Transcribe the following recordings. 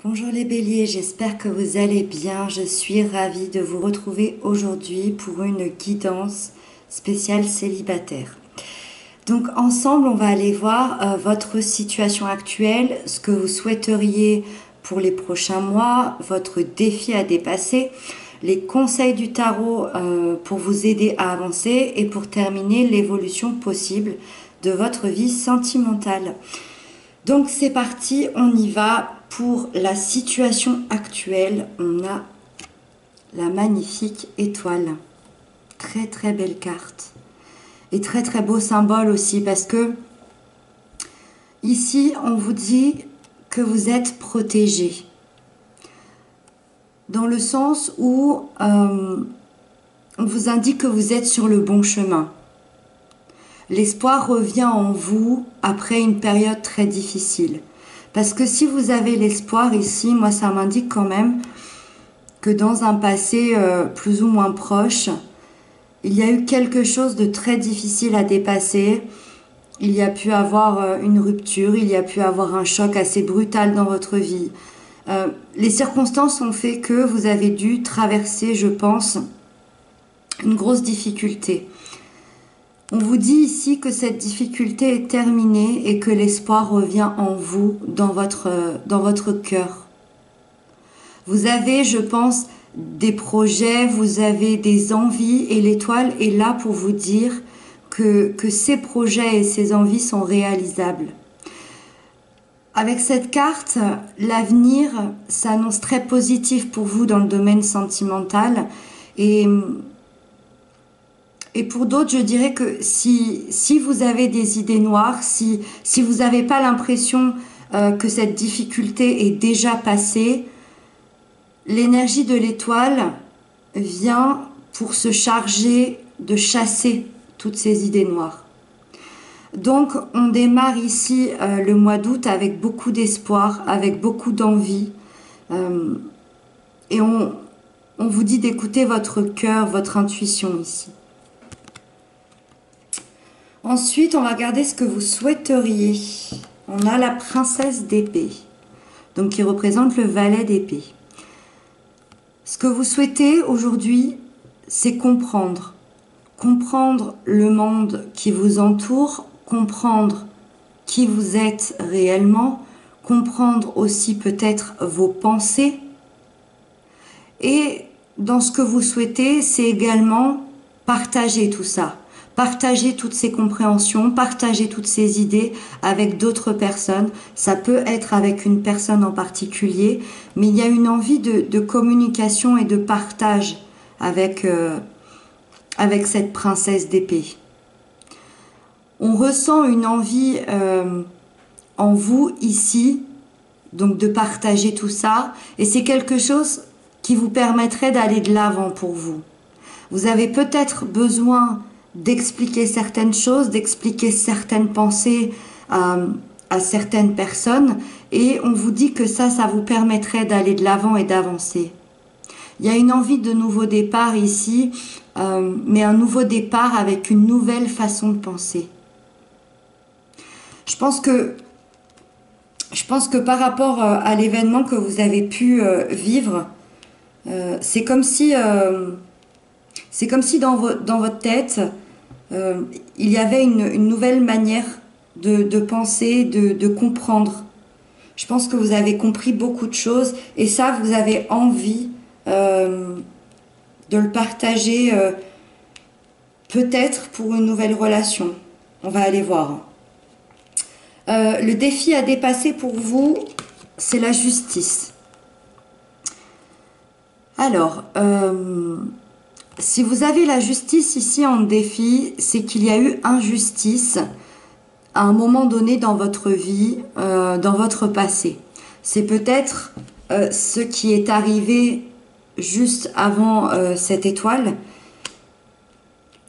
Bonjour les béliers, j'espère que vous allez bien. Je suis ravie de vous retrouver aujourd'hui pour une guidance spéciale célibataire. Donc ensemble, on va aller voir votre situation actuelle, ce que vous souhaiteriez pour les prochains mois, votre défi à dépasser, les conseils du tarot pour vous aider à avancer et pour terminer l'évolution possible de votre vie sentimentale. Donc c'est parti, on y va. Pour la situation actuelle, on a la magnifique étoile. Très très belle carte. Et très très beau symbole aussi parce que ici on vous dit que vous êtes protégé. Dans le sens où on vous indique que vous êtes sur le bon chemin. L'espoir revient en vous après une période très difficile. Parce que si vous avez l'espoir ici, moi ça m'indique quand même que dans un passé plus ou moins proche, il y a eu quelque chose de très difficile à dépasser. Il y a pu avoir une rupture, il y a pu avoir un choc assez brutal dans votre vie. Les circonstances ont fait que vous avez dû traverser, je pense, une grosse difficulté. On vous dit ici que cette difficulté est terminée et que l'espoir revient en vous, dans votre cœur. Vous avez, je pense, des projets, vous avez des envies et l'étoile est là pour vous dire que ces projets et ces envies sont réalisables. Avec cette carte, l'avenir s'annonce très positif pour vous dans le domaine sentimental et pour d'autres, je dirais que si vous avez des idées noires, si vous n'avez pas l'impression que cette difficulté est déjà passée, l'énergie de l'étoile vient pour se charger de chasser toutes ces idées noires. Donc, on démarre ici le mois d'août avec beaucoup d'espoir, avec beaucoup d'envie. Et on vous dit d'écouter votre cœur, votre intuition ici. Ensuite, on va regarder ce que vous souhaiteriez. On a la princesse d'épée, donc qui représente le valet d'épée. Ce que vous souhaitez aujourd'hui, c'est comprendre. Comprendre le monde qui vous entoure, comprendre qui vous êtes réellement, comprendre aussi peut-être vos pensées. Et dans ce que vous souhaitez, c'est également partager tout ça. Partager toutes ces compréhensions, partager toutes ces idées avec d'autres personnes. Ça peut être avec une personne en particulier, mais il y a une envie de communication et de partage avec cette princesse d'épée. On ressent une envie en vous ici, donc de partager tout ça, et c'est quelque chose qui vous permettrait d'aller de l'avant pour vous. Vous avez peut-être besoin d'expliquer certaines choses, d'expliquer certaines pensées à certaines personnes et on vous dit que ça vous permettrait d'aller de l'avant et d'avancer. Il y a une envie de nouveau départ ici, mais un nouveau départ avec une nouvelle façon de penser. Je pense que par rapport à l'événement que vous avez pu vivre, c'est comme si dans votre tête, il y avait une nouvelle manière de penser, de comprendre. Je pense que vous avez compris beaucoup de choses et ça, vous avez envie de le partager peut-être pour une nouvelle relation. On va aller voir. Le défi à dépasser pour vous, c'est la justice. Alors, si vous avez la justice ici en défi, c'est qu'il y a eu injustice à un moment donné dans votre vie, dans votre passé. C'est peut-être ce qui est arrivé juste avant cette étoile.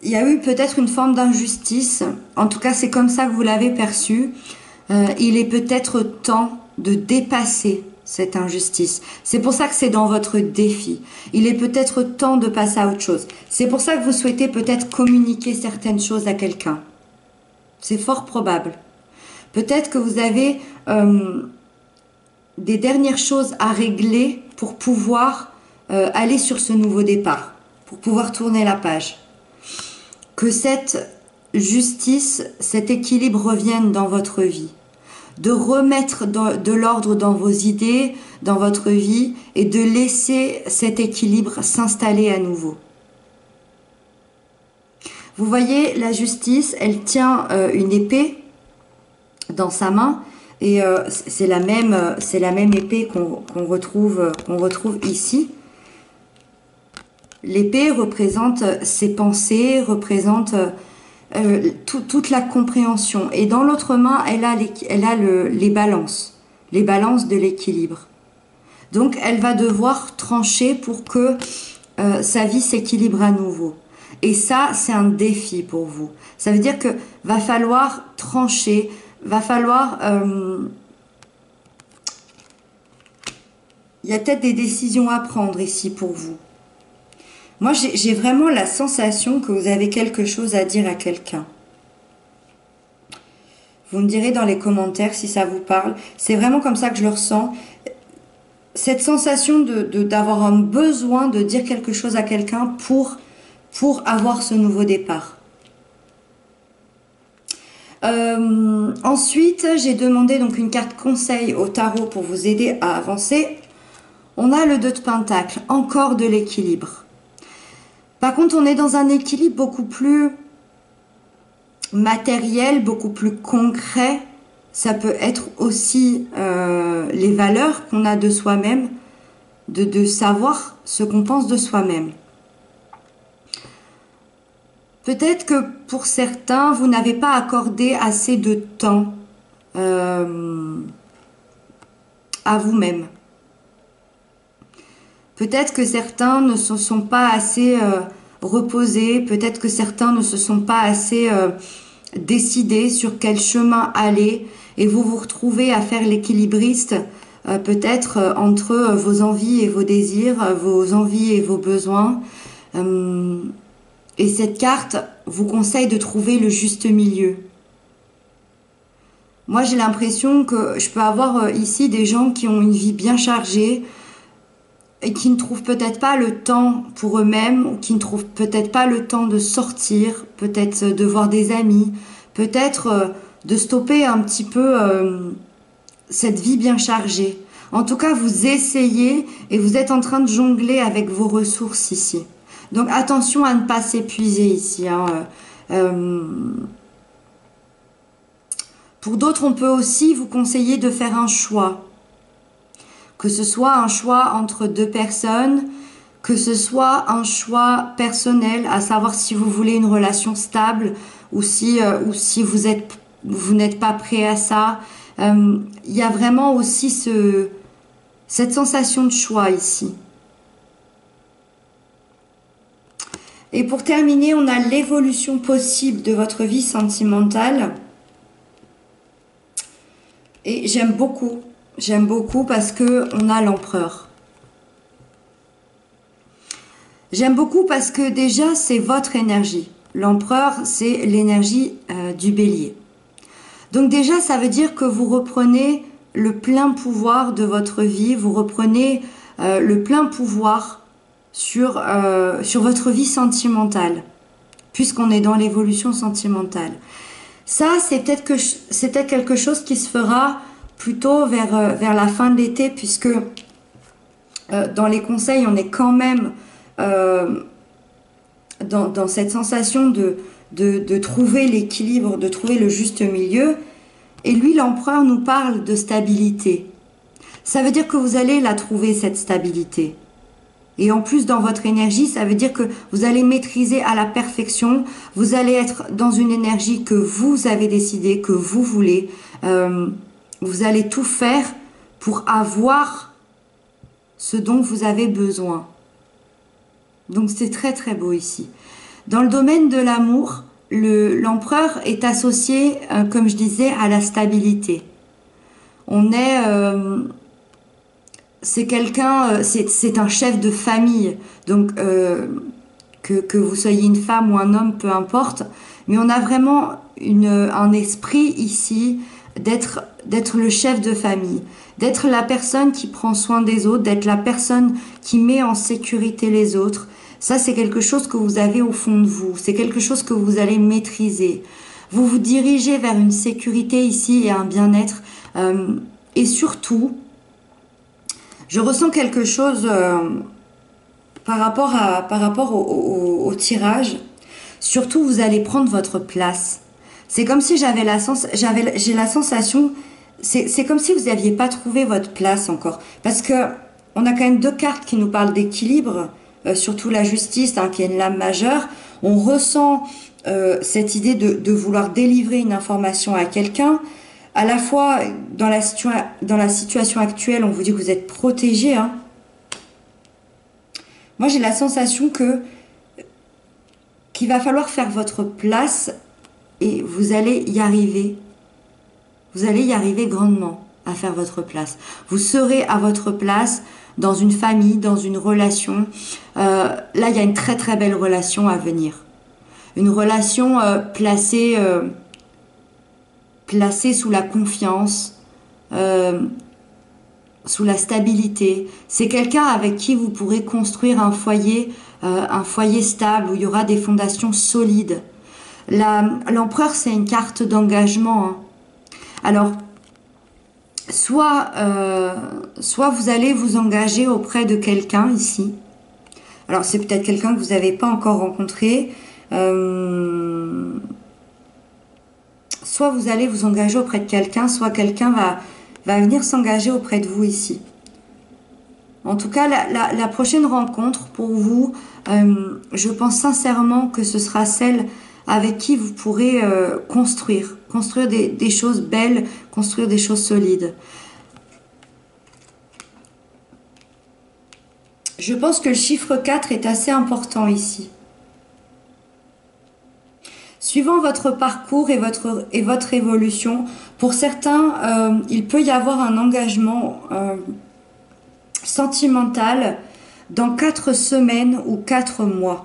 Il y a eu peut-être une forme d'injustice. En tout cas, c'est comme ça que vous l'avez perçu. Il est peut-être temps de dépasser cette injustice. C'est pour ça que c'est dans votre défi. Il est peut-être temps de passer à autre chose. C'est pour ça que vous souhaitez peut-être communiquer certaines choses à quelqu'un. C'est fort probable. Peut-être que vous avez des dernières choses à régler pour pouvoir aller sur ce nouveau départ, pour pouvoir tourner la page. Que cette justice, cet équilibre revienne dans votre vie. De remettre de l'ordre dans vos idées, dans votre vie, et de laisser cet équilibre s'installer à nouveau. Vous voyez, la justice, elle tient une épée dans sa main, et c'est la même épée qu'on retrouve ici. L'épée représente ses pensées, représente toute la compréhension. Et dans l'autre main, elle a les balances de l'équilibre. Donc, elle va devoir trancher pour que sa vie s'équilibre à nouveau. Et ça, c'est un défi pour vous. Ça veut dire que va falloir trancher, va falloir... il y a peut-être des décisions à prendre ici pour vous. Moi, j'ai vraiment la sensation que vous avez quelque chose à dire à quelqu'un. Vous me direz dans les commentaires si ça vous parle. C'est vraiment comme ça que je le ressens. Cette sensation d'avoir un besoin de dire quelque chose à quelqu'un pour avoir ce nouveau départ. Ensuite, j'ai demandé donc une carte conseil au tarot pour vous aider à avancer. On a le 2 de Pentacle, encore de l'équilibre. Par contre, on est dans un équilibre beaucoup plus matériel, beaucoup plus concret. Ça peut être aussi les valeurs qu'on a de soi-même, de savoir ce qu'on pense de soi-même. Peut-être que pour certains, vous n'avez pas accordé assez de temps à vous-même. Peut-être que certains ne se sont pas assez reposés, peut-être que certains ne se sont pas assez décidés sur quel chemin aller, et vous vous retrouvez à faire l'équilibriste, peut-être entre vos envies et vos désirs, vos envies et vos besoins. Et cette carte vous conseille de trouver le juste milieu. Moi, j'ai l'impression que je peux avoir ici des gens qui ont une vie bien chargée, et qui ne trouvent peut-être pas le temps pour eux-mêmes, ou qui ne trouvent peut-être pas le temps de sortir, peut-être de voir des amis, peut-être de stopper un petit peu cette vie bien chargée. En tout cas, vous essayez et vous êtes en train de jongler avec vos ressources ici. Donc attention à ne pas s'épuiser ici. Pour d'autres, on peut aussi vous conseiller de faire un choix. Que ce soit un choix entre deux personnes, que ce soit un choix personnel, à savoir si vous voulez une relation stable ou si vous n'êtes pas prêt à ça. Il y a vraiment aussi cette sensation de choix ici. Et pour terminer, on a l'évolution possible de votre vie sentimentale. Et j'aime beaucoup. J'aime beaucoup parce que on a l'empereur. J'aime beaucoup parce que déjà, c'est votre énergie. L'empereur, c'est l'énergie du bélier. Donc déjà, ça veut dire que vous reprenez le plein pouvoir de votre vie. Vous reprenez le plein pouvoir sur votre vie sentimentale, puisqu'on est dans l'évolution sentimentale. Ça, c'est peut-être quelque chose qui se fera plutôt vers la fin de l'été, puisque dans les conseils, on est quand même dans cette sensation de trouver l'équilibre, de trouver le juste milieu. Et lui, l'empereur, nous parle de stabilité. Ça veut dire que vous allez la trouver, cette stabilité. Et en plus, dans votre énergie, ça veut dire que vous allez maîtriser à la perfection. Vous allez être dans une énergie que vous avez décidé, que vous voulez. Vous allez tout faire pour avoir ce dont vous avez besoin. Donc c'est très très beau ici. Dans le domaine de l'amour, l'empereur est associé, comme je disais, à la stabilité. C'est quelqu'un, c'est un chef de famille. Donc que vous soyez une femme ou un homme, peu importe. Mais on a vraiment un esprit ici d'être le chef de famille, d'être la personne qui prend soin des autres, d'être la personne qui met en sécurité les autres. Ça, c'est quelque chose que vous avez au fond de vous. C'est quelque chose que vous allez maîtriser. Vous vous dirigez vers une sécurité ici et un bien-être. Et surtout, je ressens quelque chose par rapport au tirage. Surtout, vous allez prendre votre place. C'est comme si j'ai la sensation, c'est comme si vous n'aviez pas trouvé votre place encore. Parce que on a quand même deux cartes qui nous parlent d'équilibre, surtout la justice, hein, qui est une lame majeure. On ressent cette idée de vouloir délivrer une information à quelqu'un. À la fois, dans la situation actuelle, on vous dit que vous êtes protégé. Hein. Moi, j'ai la sensation qu'il va falloir faire votre place et vous allez y arriver. Vous allez y arriver grandement à faire votre place. Vous serez à votre place dans une famille, dans une relation. Là, il y a une très très belle relation à venir. Une relation placée sous la confiance, sous la stabilité. C'est quelqu'un avec qui vous pourrez construire un foyer stable, où il y aura des fondations solides. L'empereur, c'est une carte d'engagement. Hein. Alors, soit vous allez vous engager auprès de quelqu'un ici. Alors, c'est peut-être quelqu'un que vous n'avez pas encore rencontré. Soit vous allez vous engager auprès de quelqu'un, soit quelqu'un va venir s'engager auprès de vous ici. En tout cas, la prochaine rencontre pour vous, je pense sincèrement que ce sera celle avec qui vous pourrez construire des choses belles, construire des choses solides. Je pense que le chiffre 4 est assez important ici. Suivant votre parcours et votre évolution, pour certains, il peut y avoir un engagement sentimental dans 4 semaines ou 4 mois.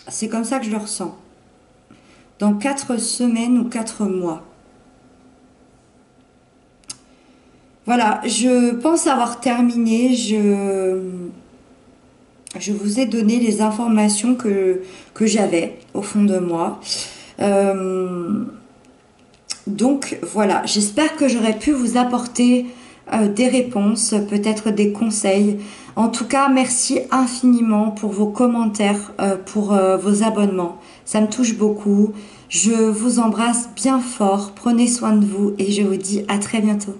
C'est comme ça que je le ressens. Dans 4 semaines ou 4 mois. Voilà, je pense avoir terminé. Je vous ai donné les informations que j'avais au fond de moi. Donc voilà, j'espère que j'aurais pu vous apporter des réponses, peut-être des conseils. En tout cas, merci infiniment pour vos commentaires, pour vos abonnements. Ça me touche beaucoup. Je vous embrasse bien fort. Prenez soin de vous et je vous dis à très bientôt.